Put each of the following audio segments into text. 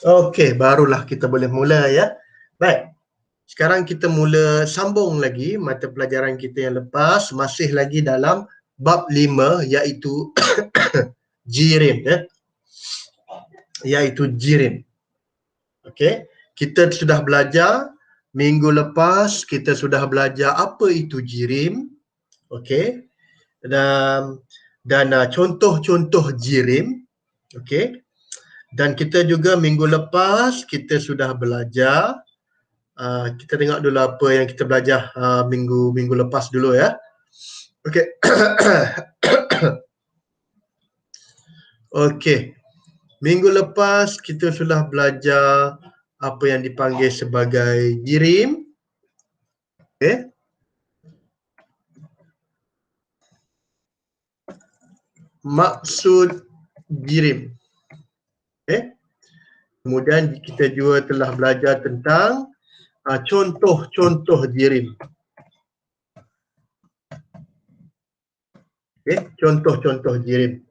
Okey, barulah kita boleh mula ya. Baik. Sekarang kita mula sambung lagi mata pelajaran kita yang lepas, masih lagi dalam bab 5 iaitu jirim ya. Iaitu jirim. Okey, kita sudah belajar minggu lepas, kita sudah belajar apa itu jirim. Okey. Dan contoh-contoh jirim. Okey. Dan kita juga minggu lepas kita sudah belajar, kita tengok dulu apa yang kita belajar minggu lepas dulu ya. Okey. Okey. Minggu lepas kita sudah belajar apa yang dipanggil sebagai jirim. Okey. Maksud jirim. Okay. Kemudian kita juga telah belajar tentang contoh-contoh jirim. Okay. Contoh-contoh jirim.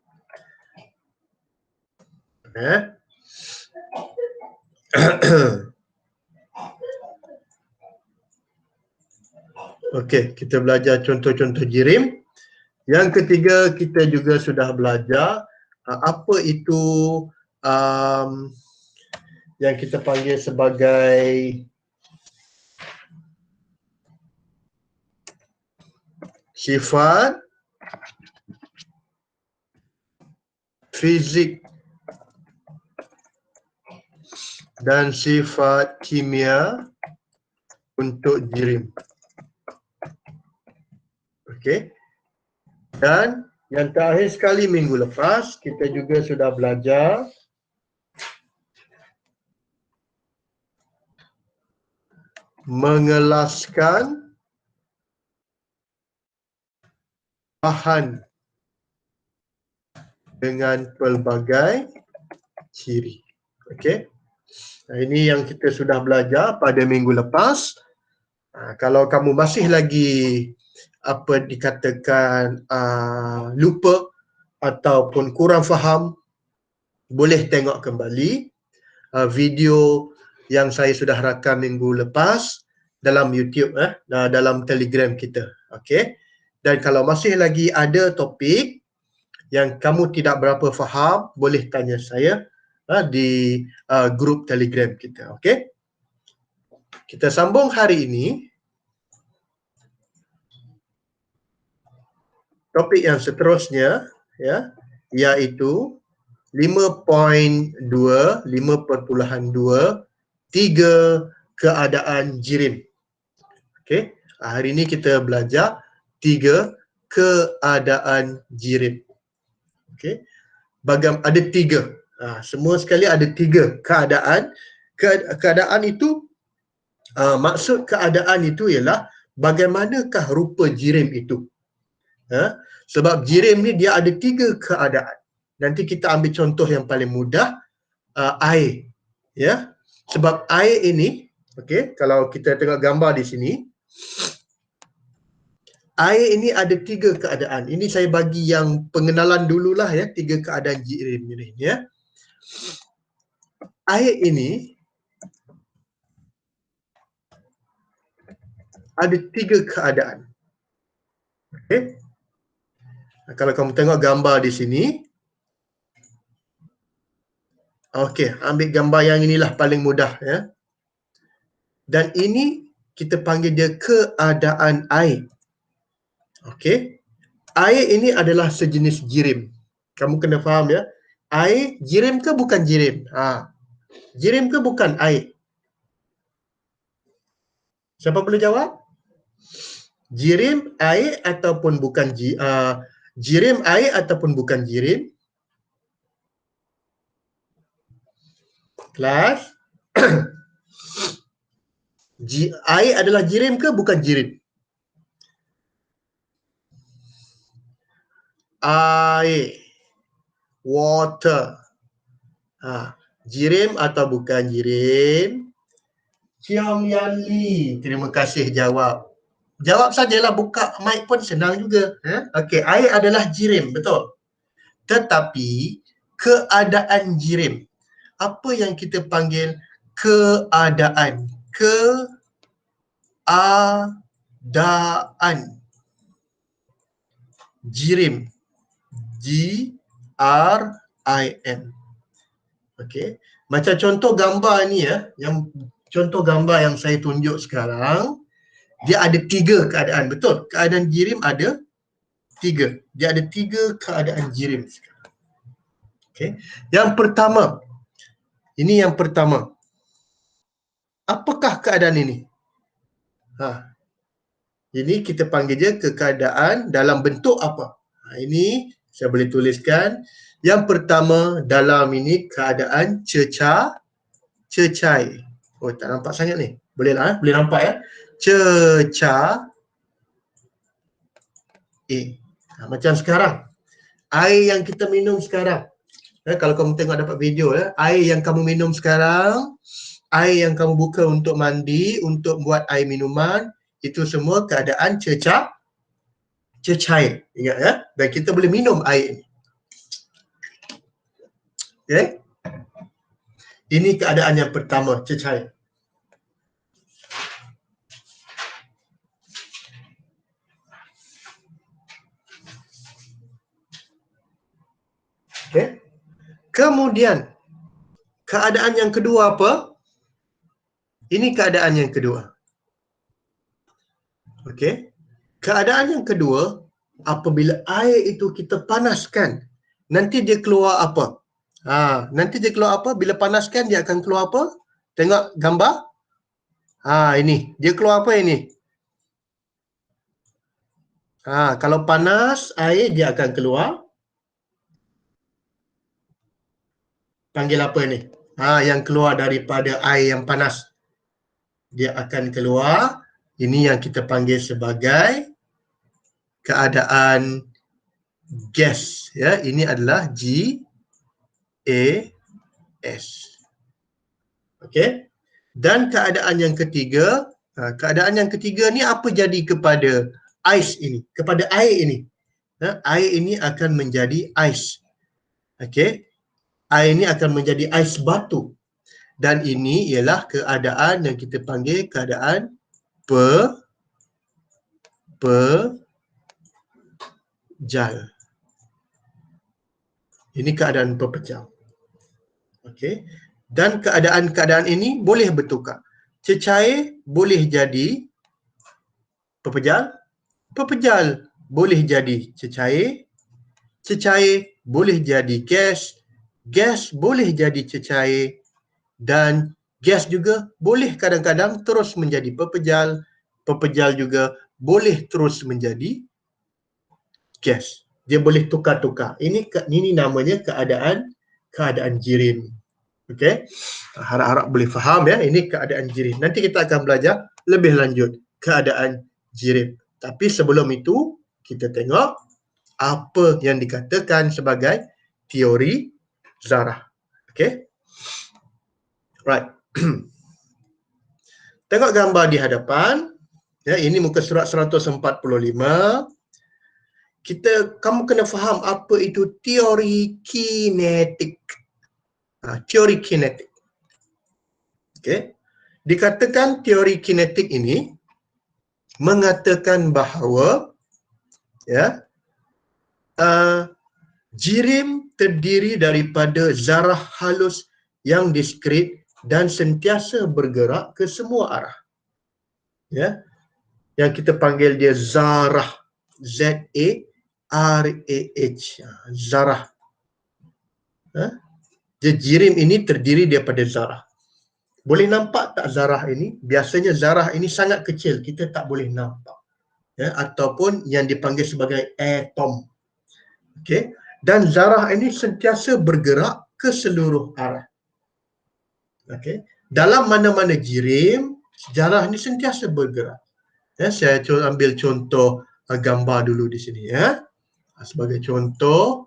Okey, kita belajar contoh-contoh jirim. Yang ketiga, kita juga sudah belajar apa itu yang kita panggil sebagai sifat fizik dan sifat kimia untuk jirim. Okey. Dan yang terakhir sekali minggu lepas, kita juga sudah belajar mengelaskan bahan dengan pelbagai ciri. Okey. Ini yang kita sudah belajar pada minggu lepas. Kalau kamu masih lagi apa dikatakan lupa ataupun kurang faham, boleh tengok kembali video yang saya sudah rakam minggu lepas dalam YouTube dalam Telegram kita. Okey. Dan kalau masih lagi ada topik yang kamu tidak berapa faham, boleh tanya saya di grup Telegram kita. Okey. Kita sambung hari ini. Topik yang seterusnya ya, iaitu 5.2, 5.2, 3 keadaan jirim. Okey, hari ini kita belajar 3 keadaan jirim. Okey. Ada 3. Semua sekali ada 3 keadaan. Keadaan itu maksud keadaan itu ialah bagaimanakah rupa jirim itu. Sebab jirim ni dia ada 3 keadaan. Nanti kita ambil contoh yang paling mudah, air. Ya. Sebab air ini, okey, kalau kita tengok gambar di sini, air ini ada 3 keadaan. Ini saya bagi yang pengenalan dululah ya, 3 keadaan jirim ini ya. Air ini ada 3 keadaan. Okey. Kalau kamu tengok gambar di sini, okey, ambil gambar yang inilah paling mudah ya. Dan ini kita panggil dia keadaan air. Okey. Air ini adalah sejenis jirim. Kamu kena faham ya. Air jirim ke bukan jirim? Jirim ke bukan air? Siapa boleh jawab? Jirim air ataupun bukan jirim air ataupun bukan jirim? Kelas. Air adalah jirim ke bukan jirim? Air. Water. Jirim atau bukan jirim? Ciam Yan Li. Terima kasih jawab. Jawab sajalah, buka mic pun senang juga. Okey, air adalah jirim, betul. Tetapi keadaan jirim. Apa yang kita panggil keadaan? Keadaan jirim. G-R-I-M. Okey. Macam contoh gambar ni ya, yang contoh gambar yang saya tunjuk sekarang, dia ada 3 keadaan, betul? Keadaan jirim ada 3. Dia ada 3 keadaan jirim sekarang. Okey. Yang pertama, ini yang pertama. Apakah keadaan ini? Ini kita panggil je keadaan dalam bentuk apa? Ini saya boleh tuliskan. Yang pertama dalam ini keadaan cecai. Oh, tak nampak sangat ni. Boleh lah, boleh nampak ya. Cecai. Macam sekarang. Air yang kita minum sekarang. Kalau kamu tengok dapat video ya, air yang kamu minum sekarang, air yang kamu buka untuk mandi, untuk buat air minuman, itu semua keadaan cecai. Ingat ya. Dan kita boleh minum air ini. Okay. Ini keadaan yang pertama, cecai. Okay. Kemudian, keadaan yang kedua apa? Ini keadaan yang kedua. Okey. Keadaan yang kedua, apabila air itu kita panaskan, nanti dia keluar apa? Nanti dia keluar apa? Bila panaskan dia akan keluar apa? Tengok gambar. Ini. Dia keluar apa ini? Kalau panas air dia akan keluar. Panggil apa ni? Yang keluar daripada air yang panas. Dia akan keluar. Ini yang kita panggil sebagai keadaan gas. Ya, ini adalah GAS. Okey. Dan keadaan yang ketiga, keadaan yang ketiga ni apa jadi kepada ais ini, kepada air ini? Air ini akan menjadi ais. Okey. Air ini akan menjadi ais batu. Dan ini ialah keadaan yang kita panggil keadaan pejal. Ini keadaan pepejal. Okey. Dan keadaan-keadaan ini boleh bertukar. Cecair boleh jadi pepejal, pepejal boleh jadi cecair, cecair boleh jadi gas, gas boleh jadi cecair, dan gas juga boleh kadang-kadang terus menjadi pepejal, pepejal juga boleh terus menjadi gas. Dia boleh tukar-tukar. Ini namanya keadaan jirim. Okey. Harap-harap boleh faham ya. Ini keadaan jirim. Nanti kita akan belajar lebih lanjut keadaan jirim. Tapi sebelum itu kita tengok apa yang dikatakan sebagai teori zarah. Okey. Right. Tengok gambar di hadapan. Ya, ini muka surat 145. Kamu kena faham apa itu teori kinetik. Teori kinetik. Okey. Dikatakan teori kinetik ini mengatakan bahawa ya, jirim terdiri daripada zarah halus yang diskrit dan sentiasa bergerak ke semua arah. Ya. Yang kita panggil dia zarah. Z-A-R-A-H. Zarah. Jadi jirim ini terdiri daripada zarah. Boleh nampak tak zarah ini? Biasanya zarah ini sangat kecil, kita tak boleh nampak. Ya, ataupun yang dipanggil sebagai atom. Okey. Dan zarah ini sentiasa bergerak ke seluruh arah. Okey. Dalam mana-mana jirim, zarah ini sentiasa bergerak. Ya, saya ambil contoh gambar dulu di sini ya. Sebagai contoh,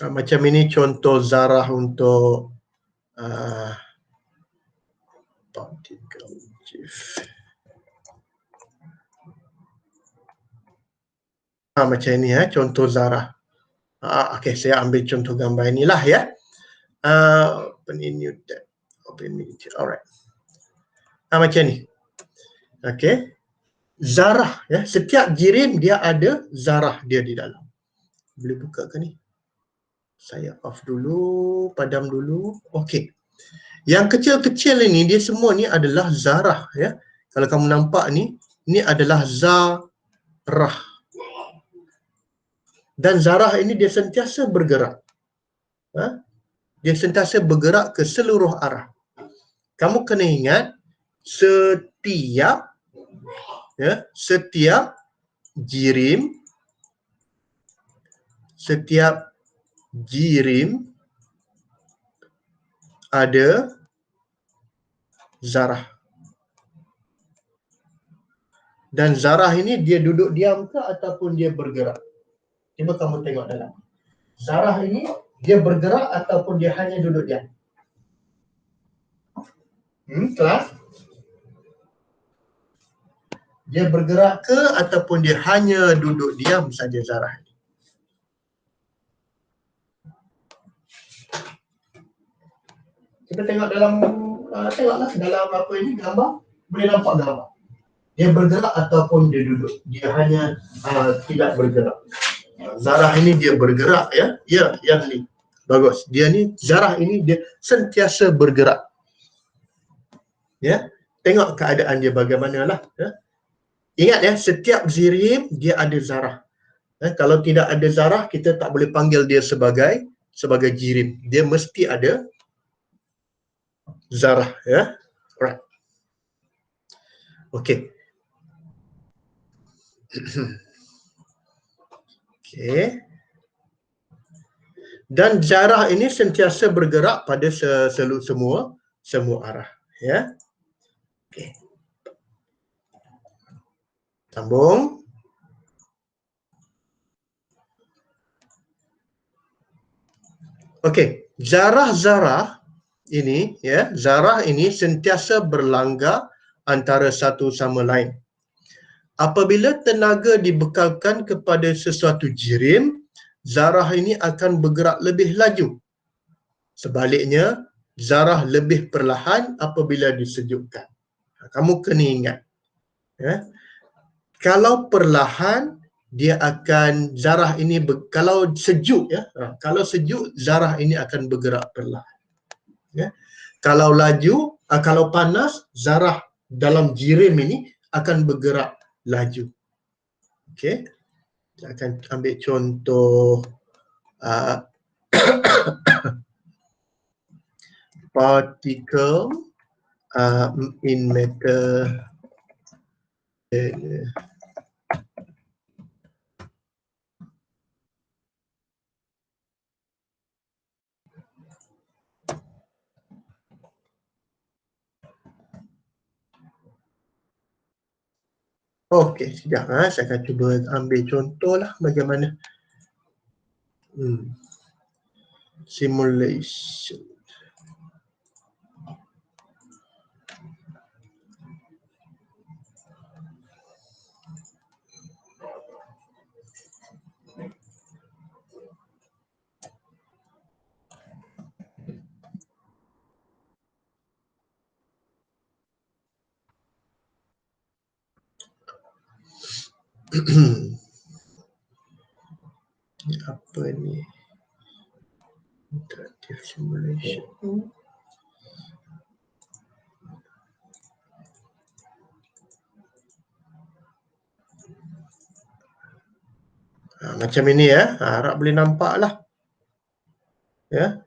macam ini contoh zarah untuk particle GIF. Macam ini ya, contoh zarah. Okey, saya ambil contoh gambar inilah ya. Open in new tab. Open in new tab. Alright. Macam ni. Okey. Zarah ya, setiap jirim dia ada zarah dia di dalam. Boleh buka ke ni? Saya off dulu, padam dulu. Okey. Yang kecil-kecil ini dia semua ni adalah zarah ya. Kalau kamu nampak ni adalah zarah. Dan zarah ini dia sentiasa bergerak. Dia sentiasa bergerak ke seluruh arah. Kamu kena ingat setiap jirim ada zarah. Dan zarah ini dia duduk diam ke ataupun dia bergerak? Cuba kamu tengok dalam. Zarah ini dia bergerak ataupun dia hanya duduk diam? Kelas? Dia bergerak ke ataupun dia hanya duduk diam saja zarah ini? Kita tengok dalam, tengoklah dalam apa ini gambar, boleh nampak gambar. Dia bergerak ataupun dia duduk? Dia hanya tidak bergerak. Zarah ini dia bergerak ya. Ya, yang ni. Bagus. Dia ni, zarah ini dia sentiasa bergerak. Ya. Tengok keadaan dia bagaimanalah ya. Ingat ya, setiap jirim dia ada zarah. Kalau tidak ada zarah, kita tak boleh panggil dia sebagai jirim. Dia mesti ada zarah ya. Alright. Okey. Okey. Dan zarah ini sentiasa bergerak pada semua arah ya. Okey. Sambung. Okey, zarah-zarah ini ya, zarah ini sentiasa berlanggar antara satu sama lain. Apabila tenaga dibekalkan kepada sesuatu jirim, zarah ini akan bergerak lebih laju. Sebaliknya, zarah lebih perlahan apabila disejukkan. Kamu kena ingat. Ya. Kalau perlahan, dia akan, zarah ini, kalau sejuk ya, kalau sejuk, zarah ini akan bergerak perlahan. Ya. Kalau laju, kalau panas, zarah dalam jirim ini akan bergerak laju. Okey. Kita akan ambil contoh particle in matter. Okey, sekejap saya akan cuba ambil contohlah bagaimana simulation. Apa ni? Interactive simulation. Macam ini ya, harap boleh nampak lah. Ya.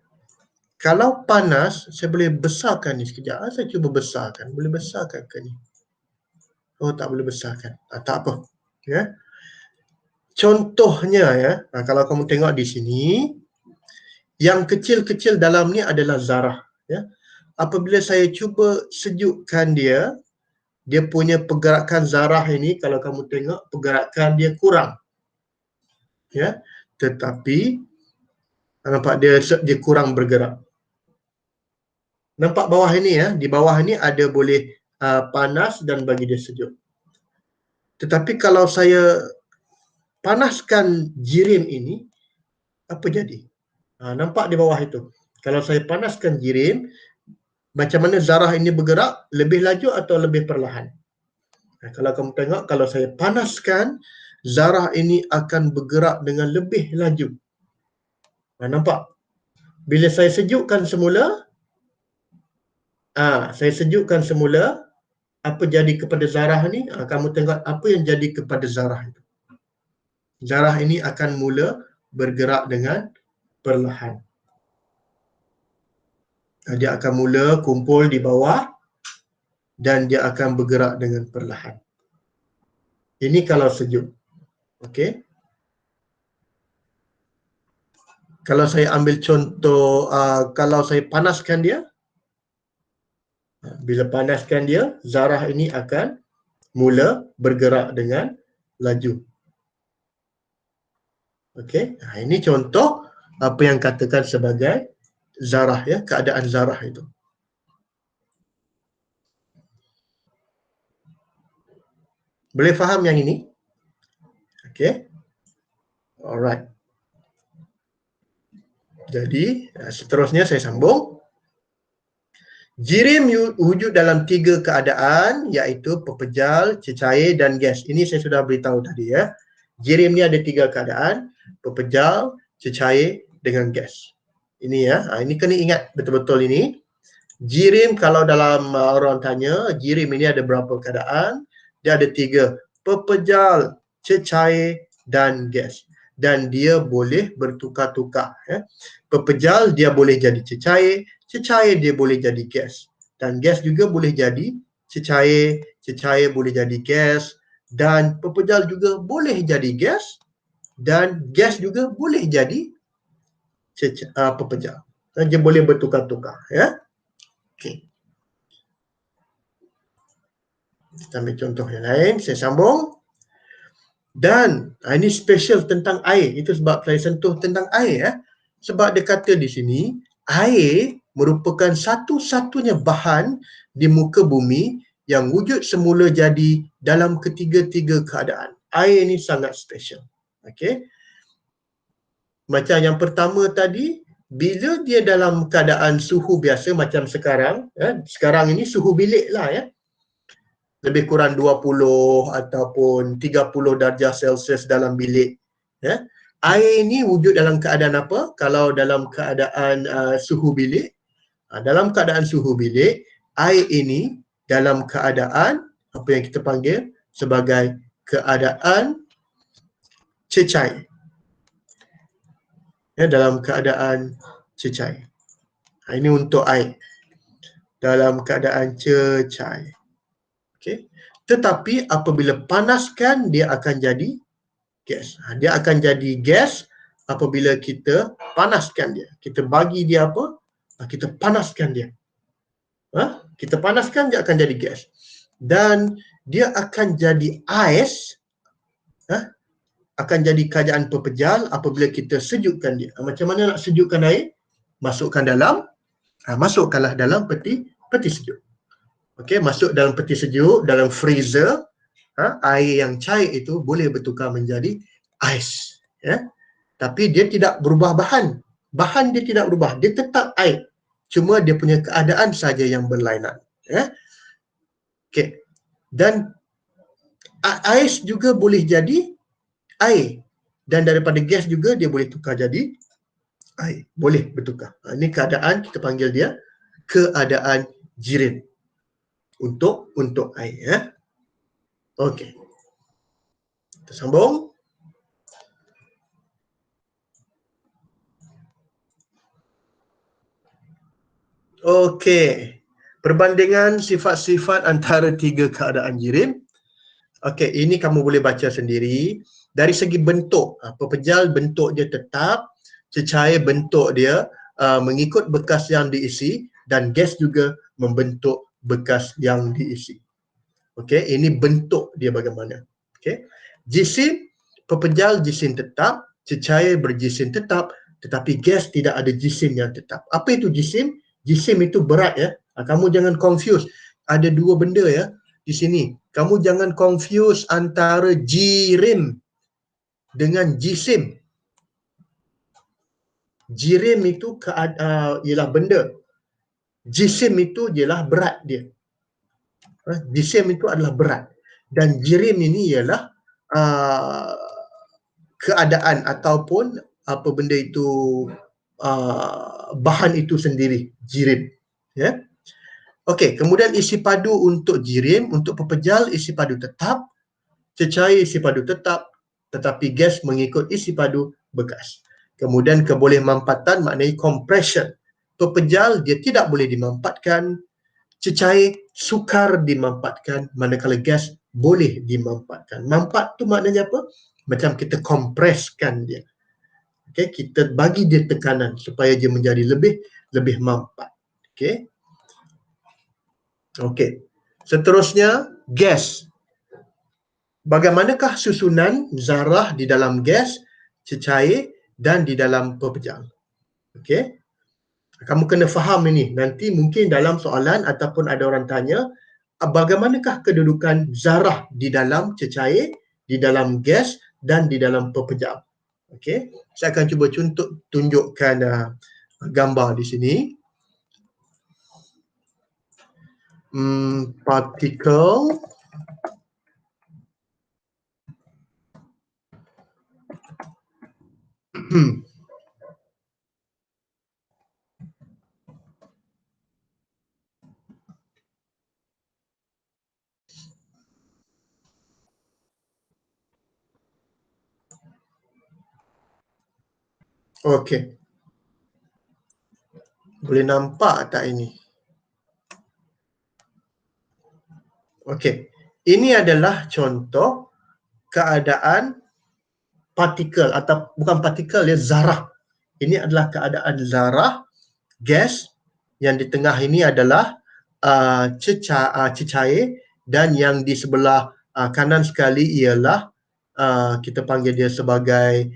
Kalau panas, saya boleh besarkan ni sekejap. Saya cuba besarkan. Boleh besarkan ke ni? Oh, tak boleh besarkan. Tak apa. Ya. Contohnya ya, kalau kamu tengok di sini, yang kecil-kecil dalam ni adalah zarah. Ya. Apabila saya cuba sejukkan dia, dia punya pergerakan zarah ini, kalau kamu tengok, pergerakan dia kurang. Ya. Tetapi, nampak dia kurang bergerak. Nampak bawah ini ya, di bawah ini ada boleh panas dan bagi dia sejuk. Tetapi kalau saya panaskan jirim ini, apa jadi? Nampak di bawah itu. Kalau saya panaskan jirim, macam mana zarah ini bergerak? Lebih laju atau lebih perlahan? Kalau kamu tengok, kalau saya panaskan, zarah ini akan bergerak dengan lebih laju. Nampak? Bila saya sejukkan semula, saya sejukkan semula, apa jadi kepada zarah ni? Kamu tengok apa yang jadi kepada zarah itu. Zarah ini akan mula bergerak dengan perlahan. Dia akan mula kumpul di bawah dan dia akan bergerak dengan perlahan. Ini kalau sejuk. Okey. Kalau saya ambil contoh, kalau saya panaskan dia, bila panaskan dia, zarah ini akan mula bergerak dengan laju. Okey. Ini contoh apa yang katakan sebagai zarah ya, keadaan zarah itu. Boleh faham yang ini? Okey. Alright. Jadi, seterusnya saya sambung. Jirim wujud dalam 3 keadaan, iaitu pepejal, cecair dan gas. Ini saya sudah beritahu tadi ya. Jirim ni ada 3 keadaan, pepejal, cecair dengan gas. Ini ya, ini kena ingat betul-betul ini. Jirim kalau dalam orang tanya, jirim ini ada berapa keadaan? Dia ada 3, pepejal, cecair dan gas. Dan dia boleh bertukar-tukar ya. Pepejal dia boleh jadi cecair, cecair dia boleh jadi gas, dan gas juga boleh jadi cecair, cecair boleh jadi gas, dan pepejal juga boleh jadi gas, dan gas juga boleh jadi pepejal. Dia boleh bertukar-tukar ya. Okey. Kita ambil contoh yang lain, saya sambung. Dan ini special tentang air. Itu sebab saya sentuh tentang air ya. Sebab dia kata di sini, air merupakan satu-satunya bahan di muka bumi yang wujud semula jadi dalam ketiga-tiga keadaan. Air ini sangat special. Okey. Macam yang pertama tadi, bila dia dalam keadaan suhu biasa macam sekarang, ya, sekarang ini suhu bilik lah ya. Lebih kurang 20 ataupun 30 darjah Celsius dalam bilik. Ya. Air ini wujud dalam keadaan apa? Kalau dalam keadaan suhu bilik, dalam keadaan suhu bilik, air ini dalam keadaan apa yang kita panggil sebagai keadaan cecair. Ya, dalam keadaan cecair. Ini untuk air. Dalam keadaan cecair. Okay. Tetapi apabila panaskan, dia akan jadi gas. Dia akan jadi gas apabila kita panaskan dia. Kita bagi dia apa? Kita panaskan dia. Kita panaskan, dia akan jadi gas. Dan dia akan jadi ais, akan jadi keadaan pepejal apabila kita sejukkan dia. Macam mana nak sejukkan air? Masukkanlah dalam peti sejuk. Okey, masuk dalam peti sejuk, dalam freezer, air yang cair itu boleh bertukar menjadi ais. Ya. Tapi dia tidak berubah bahan. Bahan dia tidak berubah, dia tetap air. Cuma dia punya keadaan saja yang berlainan. Ya. Okey. Dan ais juga boleh jadi air. Dan daripada gas juga dia boleh tukar jadi air. Boleh bertukar. Ini keadaan, kita panggil dia keadaan jirim. Untuk air ya. Okey. Kita sambung. Okey. Perbandingan sifat-sifat antara 3 keadaan jirim. Okey, ini kamu boleh baca sendiri. Dari segi bentuk, pepejal bentuk dia tetap, cecair bentuk dia mengikut bekas yang diisi, dan gas juga membentuk bekas yang diisi. Okey, ini bentuk dia bagaimana. Okey. Jisim, pepejal jisim tetap, cecair berjisim tetap, tetapi gas tidak ada jisim yang tetap. Apa itu jisim? Jisim itu berat ya. Kamu jangan confuse. Ada dua benda ya di sini. Kamu jangan confuse antara jirim dengan jisim. Jirim itu ialah benda. Jisim itu ialah berat dia. Jisim itu adalah berat. Dan jirim ini ialah keadaan ataupun apa benda itu, bahan itu sendiri, jirim. Ya. Okey, kemudian isi padu untuk jirim, untuk pepejal isi padu tetap, cecair isi padu tetap, tetapi gas mengikut isi padu bekas. Kemudian keboleh mampatan maknanya compression. Pepejal dia tidak boleh dimampatkan, cecair sukar dimampatkan, manakala gas boleh dimampatkan. Mampat tu maknanya apa? Macam kita kompreskan dia. Okey, kita bagi dia tekanan supaya dia menjadi lebih mampat. Okey. Okey. Seterusnya, gas. Bagaimanakah susunan zarah di dalam gas, cecair dan di dalam pepejal? Okey. Kamu kena faham ini. Nanti mungkin dalam soalan ataupun ada orang tanya, bagaimanakah kedudukan zarah di dalam cecair, di dalam gas dan di dalam pepejal? Okey. Saya akan cuba tunjukkan gambar di sini. Particle Okey. Boleh nampak tak ini? Okey. Ini adalah contoh keadaan partikel atau bukan partikel ya, zarah. Ini adalah keadaan zarah gas, yang di tengah ini adalah cecair, dan yang di sebelah kanan sekali ialah kita panggil dia sebagai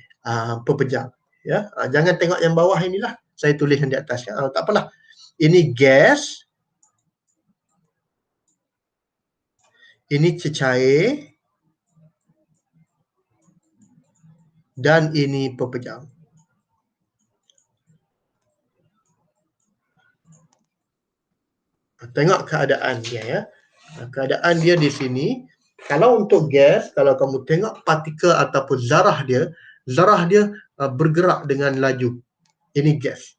pepejal. Ya, jangan tengok yang bawah inilah. Saya tulis yang di atas ya. Tak apalah. Ini gas, ini cecair, dan ini pepejal. Tengok keadaan dia ya. Keadaan dia di sini, kalau untuk gas, kalau kamu tengok partikel ataupun zarah dia bergerak dengan laju. Ini gas.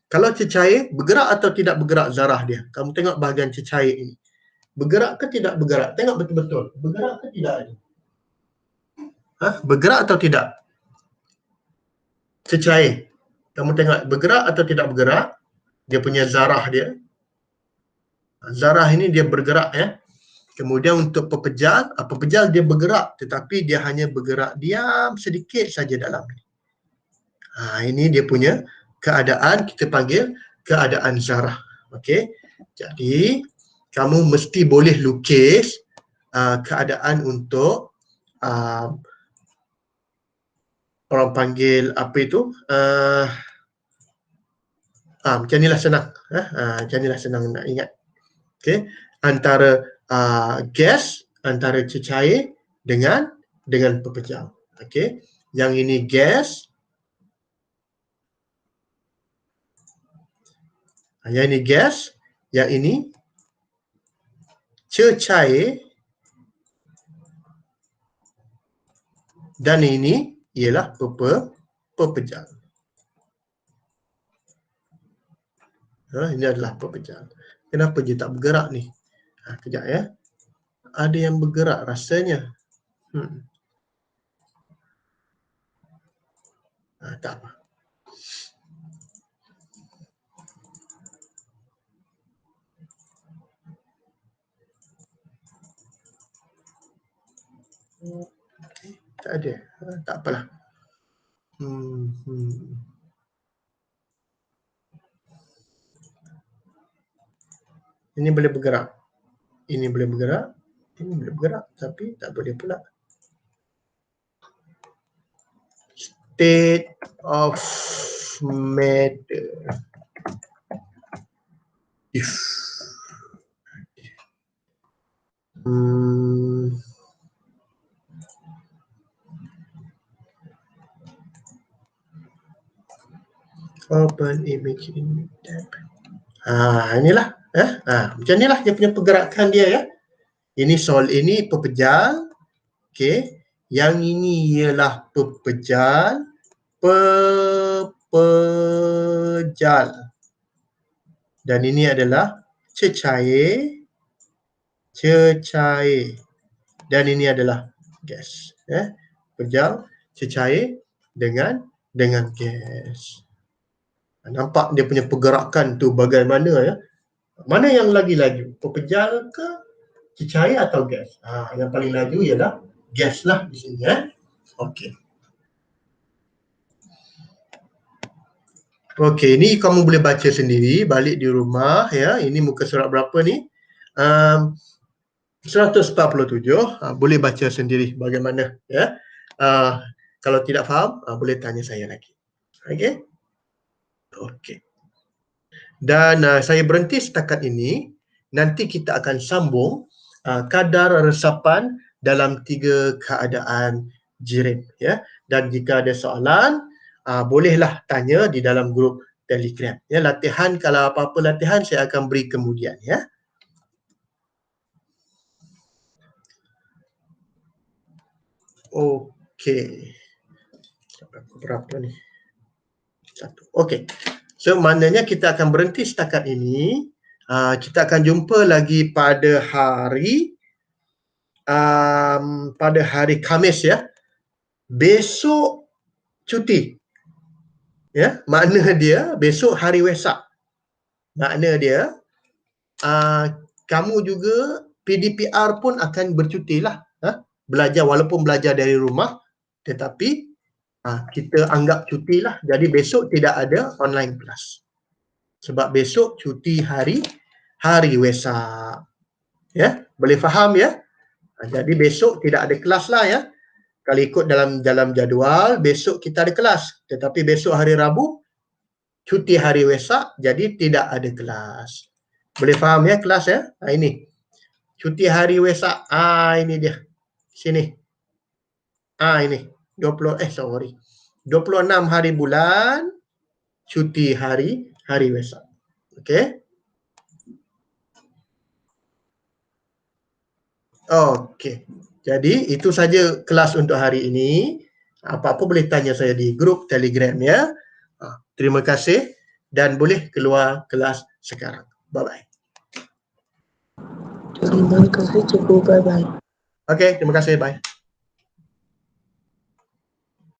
Kalau cecair, bergerak atau tidak bergerak zarah dia? Kamu tengok bahagian cecair ini. Bergerak ke tidak bergerak? Tengok betul-betul. Bergerak ke tidak? Bergerak atau tidak? Cecair. Kamu tengok bergerak atau tidak bergerak? Dia punya zarah dia. Zarah ini dia bergerak ya. Kemudian untuk pepejal, pepejal dia bergerak tetapi dia hanya bergerak diam sedikit saja dalam ni. Ini dia punya keadaan, kita panggil keadaan zarah. Okey. Jadi kamu mesti boleh lukis keadaan untuk orang panggil apa itu? Macam inilah senang. Macam inilah senang nak ingat. Okey. Antara gas, antara cecair dengan pepejal. Okey. Yang ini gas. Yang ini gas, yang ini cecair, dan ini ialah pepejal. Ini adalah pepejal. Kenapa dia tak bergerak ni? Kejap ya. Ada yang bergerak rasanya. Tak apa. Tak ada. Tak apalah. Ini boleh bergerak. Ini boleh bergerak. Ini boleh bergerak. Tapi tak boleh pula. State of matter. If. Open image in tab. Inilah. Macam inilah dia punya pergerakan dia ya. Ini ini pepejal. Okey. Yang ini ialah pepejal. Pepejal. Dan ini adalah cecair. Cecair. Dan ini adalah gas. Pepejal, cecair dengan gas. Nampak dia punya pergerakan tu bagaimana ya. Mana yang lagi laju? Pepejal ke cecair atau gas? Yang paling laju ialah gas lah di sini ya. Okey. Okey, ni kamu boleh baca sendiri balik di rumah ya. Ini muka surat berapa ni? 147. Boleh baca sendiri bagaimana ya. Kalau tidak faham, boleh tanya saya lagi. Okey. Okey. Dan saya berhenti setakat ini. Nanti kita akan sambung kadar resapan dalam 3 keadaan jirim ya. Dan jika ada soalan, bolehlah tanya di dalam grup Telegram ya. Latihan, kalau apa-apa latihan saya akan beri kemudian ya. Okey. Berapa ni? 1. Okey. So maknanya kita akan berhenti setakat ini. Kita akan jumpa lagi pada hari Khamis ya. Besok cuti. Ya, makna dia besok hari Wesak. Makna dia kamu juga PDPR pun akan bercuti lah. Belajar, walaupun belajar dari rumah, tetapi kita anggap cuti lah. Jadi besok tidak ada online kelas. Sebab besok cuti hari Wesak. Ya, boleh faham ya? Jadi besok tidak ada kelas lah ya. Kalau ikut dalam jadual, besok kita ada kelas. Tetapi besok hari Rabu, cuti hari Wesak, jadi tidak ada kelas. Boleh faham ya kelas ya? Ini. Cuti hari Wesak. Ini dia. Sini. Ini. 26 hari bulan, cuti hari Wesak. Okey? Okey. Jadi itu saja kelas untuk hari ini. Apa-apa boleh tanya saya di grup Telegram ya. Terima kasih dan boleh keluar kelas sekarang. Bye-bye. Terima kasih cikgu, bye-bye. Okey, terima kasih, bye.